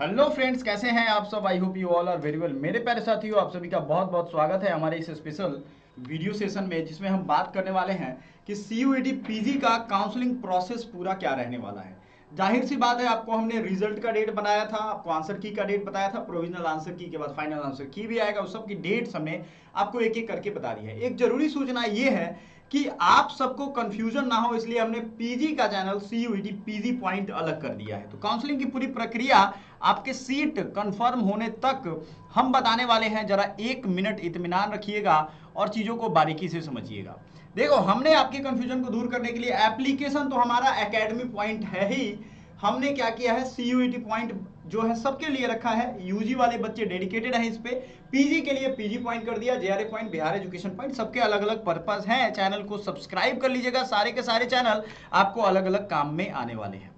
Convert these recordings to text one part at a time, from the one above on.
Hello friends, कैसे हैं आप सब। I hope you all are very well. मेरे प्यारे साथियों, आप सभी का बहुत बहुत स्वागत है हमारे इस स्पेशल वीडियो सेशन में, जिसमें हम बात करने वाले हैं कि सीयूईटी पीजी का काउंसलिंग प्रोसेस पूरा क्या रहने वाला है। जाहिर सी बात है, आपको हमने रिजल्ट का डेट बनाया था, आपको आंसर की का डेट बताया था, प्रोविजनल आंसर की के बाद फाइनल आंसर की भी आएगा, उस सब की डेट्स हमने आपको एक एक करके बता दी है। एक जरूरी सूचना ये है कि आप सबको कंफ्यूजन ना हो, इसलिए हमने पीजी का चैनल सीयूईटी पीजी पॉइंट अलग कर दिया है। तो काउंसलिंग की पूरी प्रक्रिया, आपके सीट कंफर्म होने तक हम बताने वाले हैं। जरा एक मिनट इत्मीनान रखिएगा और चीजों को बारीकी से समझिएगा। देखो, हमने आपके कंफ्यूजन को दूर करने के लिए एप्लीकेशन तो हमारा एकेडमी पॉइंट है ही, हमने क्या किया है सीयूईटी पॉइंट जो है सबके लिए रखा है। यूजी वाले बच्चे डेडिकेटेड हैं इस पे, पीजी के लिए पीजी पॉइंट कर दिया, जेआरए पॉइंट, बिहार एजुकेशन पॉइंट, सबके अलग अलग पर्पस हैं। चैनल को सब्सक्राइब कर लीजिएगा, सारे के सारे चैनल आपको अलग अलग काम में आने वाले हैं।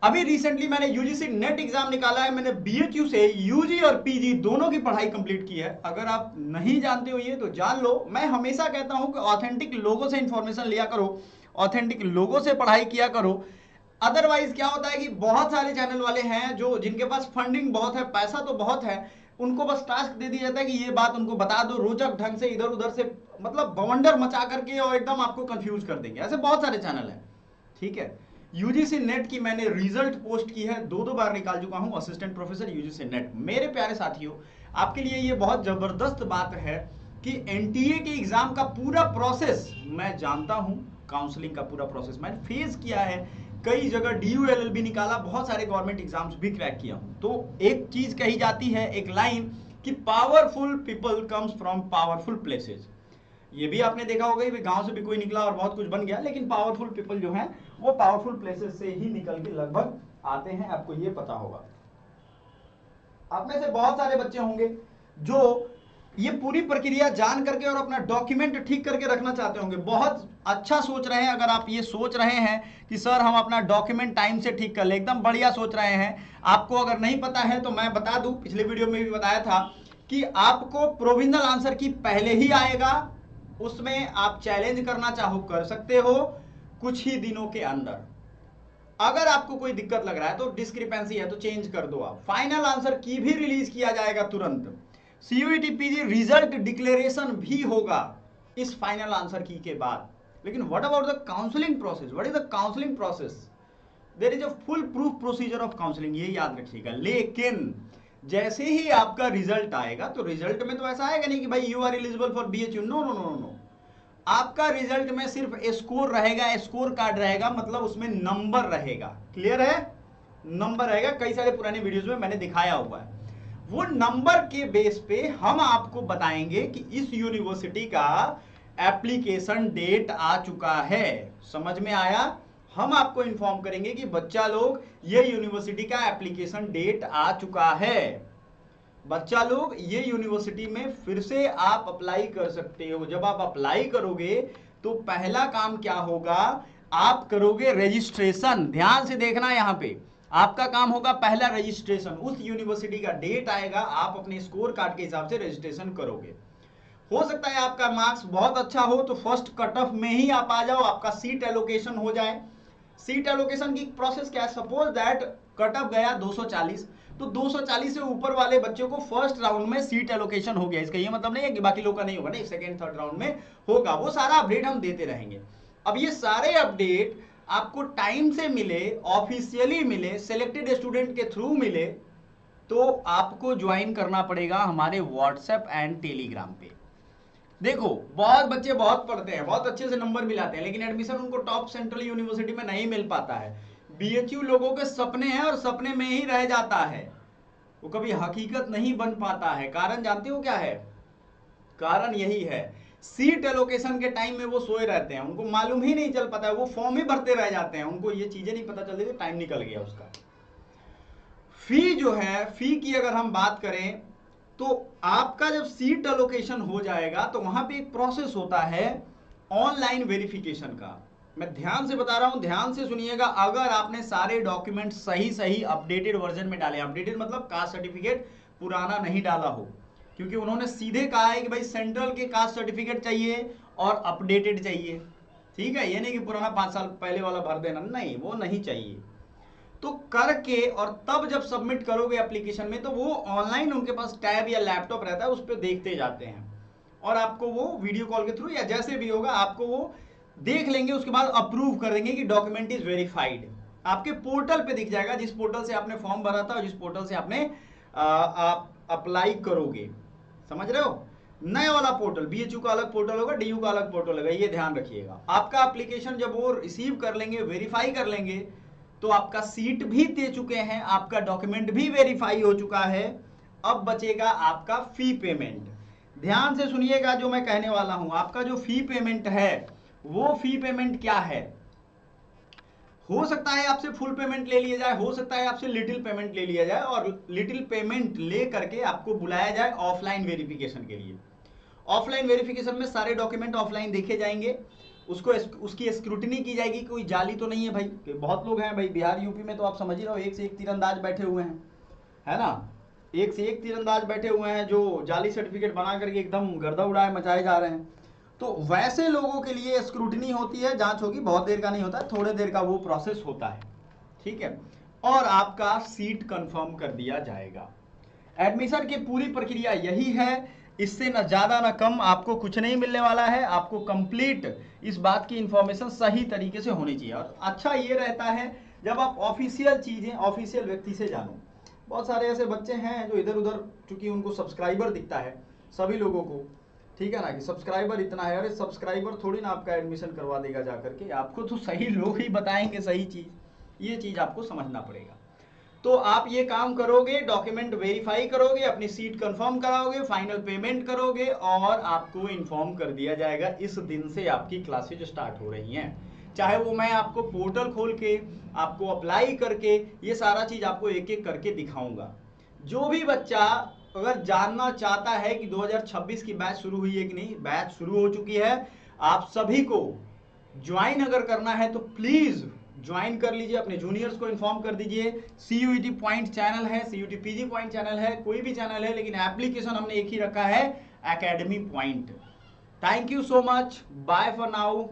अभी रिसेंटली मैंने यूजीसी नेट एग्जाम निकाला है, मैंने बीएचयू से यूजी और पीजी दोनों की पढ़ाई कंप्लीट की है। अगर आप नहीं जानते हो ये तो जान लो। मैं हमेशा कहता हूं कि ऑथेंटिक लोगों से इंफॉर्मेशन लिया करो, ऑथेंटिक लोगों से पढ़ाई किया करो। अदरवाइज क्या होता है कि बहुत सारे चैनल वाले हैं जो जिनके पास फंडिंग बहुत है, पैसा तो बहुत है, उनको बस टास्क दे दिया जाता है कि ये बात उनको बता दो रोचक ढंग से, इधर उधर से मतलब बवंडर मचा करके, और एकदम आपको कंफ्यूज कर देंगे। ऐसे बहुत सारे चैनल हैं, ठीक है। यूजीसी नेट की मैंने रिजल्ट पोस्ट की है, दो बार निकाल चुका हूं, असिस्टेंट प्रोफेसर यूजीसी नेट। मेरे प्यारे साथियों, आपके लिए ये बहुत जबरदस्त बात है कि एनटीए के एग्जाम का पूरा प्रोसेस मैं जानता हूं। काउंसलिंग का पूरा प्रोसेस मैंने फेस किया है, कई जगह डीयूएलएल भी निकाला, बहुत सारे गवर्नमेंट एग्जाम्स भी क्रैक किया हूं। तो एक चीज कही जाती है, एक लाइन, कि powerful people comes from powerful places. ये भी आपने देखा होगा कि गांव से भी कोई निकला और बहुत कुछ बन गया, लेकिन पावरफुल पीपल जो हैं वो पावरफुल प्लेसेस से ही निकल के लगभग आते हैं, आपको ये पता होगा। आप में से बहुत सारे बच्चे होंगे जो ये पूरी प्रक्रिया जान करके और अपना डॉक्यूमेंट ठीक करके रखना चाहते होंगे। बहुत अच्छा सोच रहे हैं। अगर आप ये सोच रहे हैं कि सर हम अपना डॉक्यूमेंट टाइम से ठीक कर ले, एकदम बढ़िया सोच रहे हैं। आपको अगर नहीं पता है तो मैं बता दूं, पिछले वीडियो में भी बताया था कि आपको प्रोविजनल आंसर की पहले ही आएगा, उसमें आप चैलेंज करना चाहो कर सकते हो कुछ ही दिनों के अंदर। अगर आपको कोई दिक्कत लग रहा है तो डिस्क्रिपेंसी है तो चेंज कर दो। आप फाइनल आंसर की भी रिलीज किया जाएगा तुरंत। सीयूईटी पीजी रिजल्ट डिक्लेरेशन भी होगा इस फाइनल आंसर की के बाद। लेकिन what about the counselling process, what is the counselling process? There is a full proof procedure of counselling, ये याद रखिएगा। लेकिन जैसे ही आपका रिजल्ट आएगा तो रिजल्ट में तो ऐसा आएगा नहीं कि भाई you are eligible for BHU, no no no no. आपका रिजल्ट में सिर्फ स्कोर रहेगा, स्कोर कार्ड रहेगा, मतलब उसमें नंबर रहेगा। क्लियर है? नंबर रहेगा, कई सारे पुराने वीडियोस में मैंने दिखाया हुआ है। वो नंबर के बेस पे हम आपको बताएंगे कि इस यूनिवर्सिटी का एप्लीकेशन डेट आ चुका है। समझ में आया? हम आपको इन्फॉर्म करेंगे कि बच्चा लोग, ये यूनिवर्सिटी का एप्लीकेशन डेट आ चुका है। बच्चा लोग, ये यूनिवर्सिटी में फिर से आप अप्लाई कर सकते हो। जब आप अप्लाई करोगे तो पहला काम क्या होगा, आप करोगे रजिस्ट्रेशन। ध्यान से देखना, यहां पे आपका काम होगा पहला रजिस्ट्रेशन। उस यूनिवर्सिटी का डेट आएगा, आप अपने स्कोर कार्ड के हिसाब से रजिस्ट्रेशन करोगे। हो सकता है आपका मार्क्स बहुत अच्छा हो तो फर्स्ट कट ऑफ में ही आप आ जाओ, आपका सीट एलोकेशन हो जाए। सीट एलोकेशन की प्रोसेस क्या है? सपोज दैट कट ऑफ गया 240, तो 240 से ऊपर वाले बच्चों को फर्स्ट राउंड में सीट एलोकेशन हो गया। इसका ये मतलब नहीं है कि बाकी लोग का नहीं होगा, नहीं, सेकेंड थर्ड राउंड में होगा। वो सारा अपडेट हम देते रहेंगे। अब ये सारे अपडेट आपको टाइम से मिले, ऑफिशियली मिले, सिलेक्टेड स्टूडेंट के थ्रू मिले, तो आपको ज्वाइन करना पड़ेगा हमारे व्हाट्सएप एंड टेलीग्राम पे। देखो, बहुत बच्चे बहुत पढ़ते हैं, बहुत अच्छे से नंबर मिलाते हैं, लेकिन एडमिशन उनको टॉप सेंट्रल यूनिवर्सिटी में नहीं मिल पाता है। बीएचयू लोगों के सपने हैं और सपने में ही रह जाता है, वो कभी हकीकत नहीं बन पाता है। कारण जानते हो क्या है? कारण यही है, सीट एलोकेशन के टाइम में वो सोए रहते हैं, उनको मालूम ही नहीं चल पाता है, वो फॉर्म ही भरते रह जाते हैं, उनको ये चीजें नहीं पता चलती, टाइम निकल गया उसका। फी जो है, फी की अगर हम बात करें तो आपका जब सीट एलोकेशन हो जाएगा तो वहां पे एक प्रोसेस होता है ऑनलाइन वेरिफिकेशन का। मैं ध्यान से बता रहा हूं, ध्यान से सुनिएगा। अगर आपने सारे डॉक्यूमेंट सही सही अपडेटेड वर्जन में डाले, अपडेटेड मतलब कास्ट सर्टिफिकेट पुराना नहीं डाला हो, क्योंकि उन्होंने सीधे कहा है कि भाई सेंट्रल के कास्ट सर्टिफिकेट चाहिए और अपडेटेड चाहिए। ठीक है, ये नहीं कि पुराना 5 साल पहले वाला भर देना, नहीं, वो नहीं चाहिए। तो करके और तब जब सबमिट करोगे एप्लीकेशन में, तो वो ऑनलाइन उनके पास टैब या लैपटॉप रहता है, उस पर देखते जाते हैं और आपको वो वीडियो कॉल के थ्रू या जैसे भी होगा आपको वो देख लेंगे, उसके बाद अप्रूव कर देंगे कि डॉक्यूमेंट इज वेरीफाइड। आपके पोर्टल पे दिख जाएगा, जिस पोर्टल से आपने फॉर्म भरा था और जिस पोर्टल से आपने आप अप्लाई करोगे, समझ रहे हो। नया वाला पोर्टल, बीएचयू का अलग पोर्टल होगा, डीयू का अलग पोर्टल होगा, ये ध्यान रखिएगा। आपका एप्लीकेशन जब वो रिसीव कर लेंगे, वेरीफाई कर लेंगे, तो आपका सीट भी दे चुके हैं, आपका डॉक्यूमेंट भी वेरीफाई हो चुका है। अब बचेगा आपका फी पेमेंट। ध्यान से सुनिएगा जो मैं कहने वाला हूं। आपका जो फी पेमेंट है, वो फी पेमेंट क्या है? हो सकता है आपसे फुल पेमेंट ले लिया जाए, हो सकता है आपसे लिटिल पेमेंट ले लिया जाए, और लिटिल पेमेंट ले करके आपको बुलाया जाए ऑफलाइन वेरिफिकेशन के लिए। ऑफलाइन वेरिफिकेशन में सारे डॉक्यूमेंट ऑफलाइन देखे जाएंगे, उसको उसकी स्क्रूटनी की जाएगी, कोई जाली तो नहीं है भाई। बहुत लोग हैं भाई बिहार यूपी में, तो आप समझ ही रहो, एक से एक तीरंदाज बैठे हुए हैं, है ना। एक से एक तीरंदाज बैठे हुए हैं जो जाली सर्टिफिकेट बना करके एकदम गर्दा उड़ाए मचाए जा रहे हैं। तो वैसे लोगों के लिए स्क्रूटनी होती है, जांच होगी, बहुत देर का नहीं होता है, थोड़े देर का वो प्रोसेस होता है, ठीक है। और आपका सीट कंफर्म कर दिया जाएगा। एडमिशन की पूरी प्रक्रिया यही है, इससे न ज़्यादा न कम आपको कुछ नहीं मिलने वाला है। आपको कंप्लीट इस बात की इंफॉर्मेशन सही तरीके से होनी चाहिए। और अच्छा ये रहता है जब आप ऑफिशियल चीज़ें ऑफिशियल व्यक्ति से जानो। बहुत सारे ऐसे बच्चे हैं जो इधर उधर, चूंकि उनको सब्सक्राइबर दिखता है सभी लोगों को, ठीक है ना, कि सब्सक्राइबर इतना है, अरे सब्सक्राइबर थोड़ी ना आपका एडमिशन करवा देगा जा करके, आपको तो सही लोग ही बताएंगे सही चीज़, ये चीज़ आपको समझना पड़ेगा। तो आप ये काम करोगे, डॉक्यूमेंट वेरीफाई करोगे, अपनी सीट कंफर्म कराओगे, फाइनल पेमेंट करोगे, और आपको इन्फॉर्म कर दिया जाएगा इस दिन से आपकी क्लासेज स्टार्ट हो रही हैं। चाहे वो मैं आपको पोर्टल खोल के, आपको अप्लाई करके, ये सारा चीज़ आपको एक एक करके दिखाऊंगा। जो भी बच्चा अगर जानना चाहता है कि 2026 की बैच शुरू हुई है कि नहीं, बैच शुरू हो चुकी है। आप सभी को ज्वाइन अगर करना है तो प्लीज ज्वाइन कर लीजिए, अपने जूनियर्स को इन्फॉर्म कर दीजिए। CUET पॉइंट चैनल है, CUET PG पॉइंट चैनल है, कोई भी चैनल है, लेकिन एप्लीकेशन हमने एक ही रखा है, academy point. Thank you so much, bye for now.